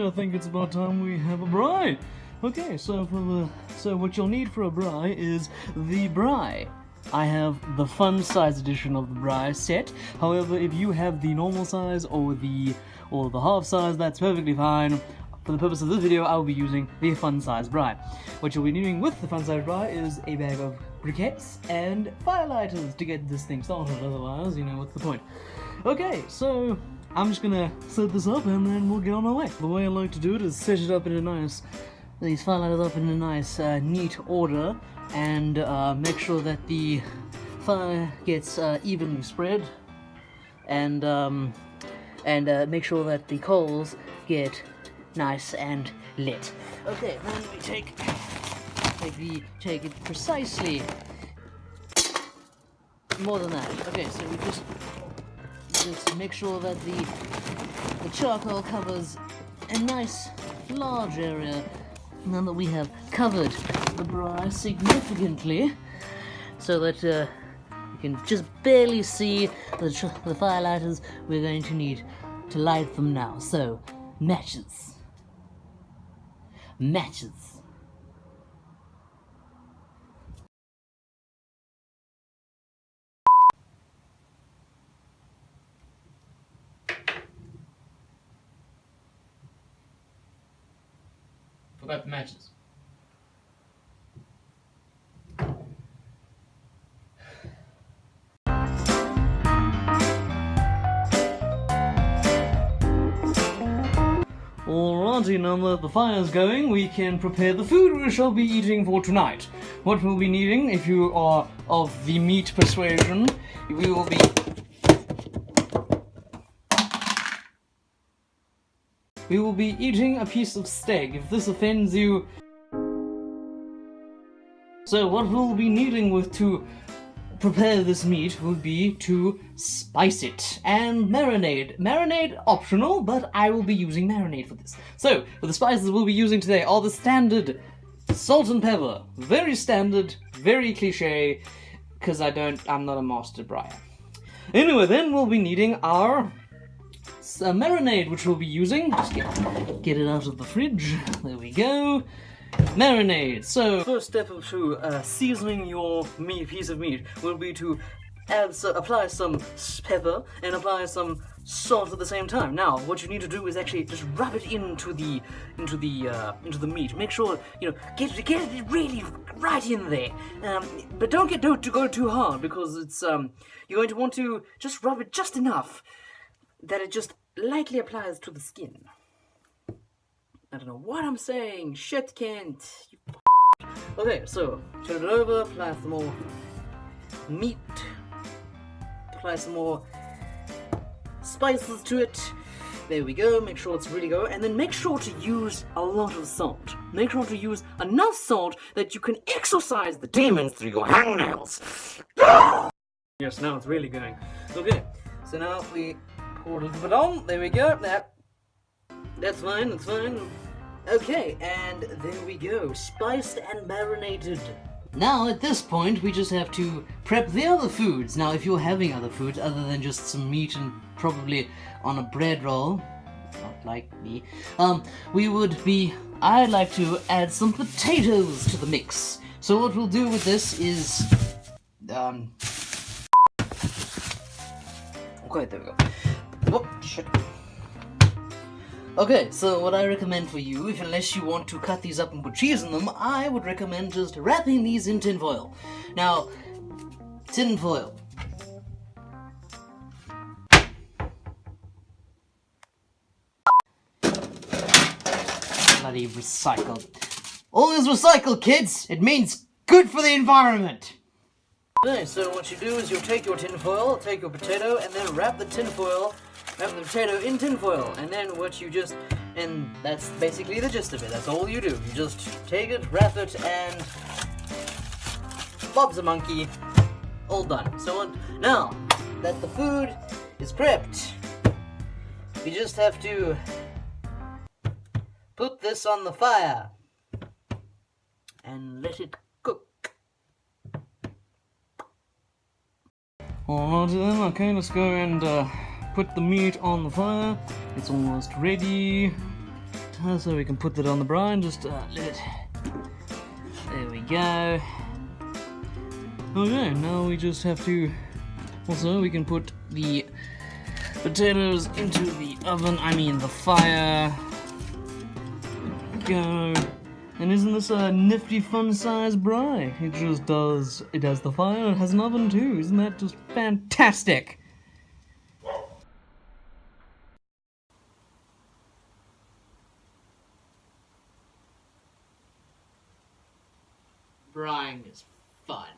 I think it's about time we have a braai. Okay, so what you'll need for a braai is the braai. I have the fun size edition of the braai set. However, if you have the normal size or the half size, that's perfectly fine. For the purpose of this video, I will be using the fun size braai. What you'll be needing with the fun size braai is a bag of briquettes and firelighters to get this thing started. Otherwise, you know, what's the point? Okay, so I'm just gonna set this up and then we'll get on our way. The way I like to do it is set it up in a nice, these firelighters up in a nice, neat order, and make sure that the fire gets evenly spread, and make sure that the coals get nice and lit. Okay, then we take it precisely more than that. Okay, so we just make sure that the charcoal covers a nice large area. Now that we have covered the braai significantly, so that you can just barely see the firelighters, we're going to need to light them now. So, matches. Forgot the matches. Alrighty, now that the fire's going, we can prepare the food we shall be eating for tonight. What we'll be needing, if you are of the meat persuasion, we will be eating a piece of steak, if this offends you. So what we'll be needing to prepare this meat would be to spice it and marinade. Marinade optional, but I will be using marinade for this. So, for the spices we'll be using today are the standard salt and pepper. Very standard, very cliche, because I'm not a master braaier. Anyway, then we'll be needing our marinade, which we'll be using. Just get it out of the fridge. There we go. Marinade. So, first step to seasoning your piece of meat will be to apply some pepper and apply some salt at the same time. Now, what you need to do is actually just rub it into the meat. Make sure, you know, get it really right in there. But don't go too hard, because it's you're going to want to just rub it just enough that it just lightly applies to the skin. I don't know what I'm saying. Shit, Kent. Okay, so turn it over, apply some more meat, apply some more spices to it. There we go. Make sure it's really go, and then make sure to use a lot of salt. Make sure to use enough salt that you can exorcise the demons through your hangnails. Yes, now it's really going. Okay, so now if we pour a little bit on, there we go. That's fine. That's fine. Okay, and there we go, spiced and marinated. Now, at this point, we just have to prep the other foods. Now, if you're having other foods other than just some meat and probably on a bread roll, not like me, I'd like to add some potatoes to the mix. So what we'll do with this is, okay, there we go. Oh, shit. Okay, so what I recommend for you, unless you want to cut these up and put cheese in them, I would recommend just wrapping these in tin foil. Now, tin foil. Bloody recycled. All is recycled, kids! It means good for the environment! Okay, so what you do is you'll take your tin foil, take your potato, and then wrap the potato in tin foil, and then and that's basically the gist of it. That's all you do. You just take it, wrap it, and Bob's a monkey. All done. So now that the food is prepped, we just have to put this on the fire and let it cook. Alright then, okay, let's go and put the meat on the fire. It's almost ready. so we can put that on the brine. Just let it. There we go. Okay, now we just have to. Also, we can put the potatoes into the oven. I mean, the fire. Go. And isn't this a nifty, fun-sized braai? It just does. It has the fire. It has an oven too. Isn't that just fantastic? Braai-ing is fun.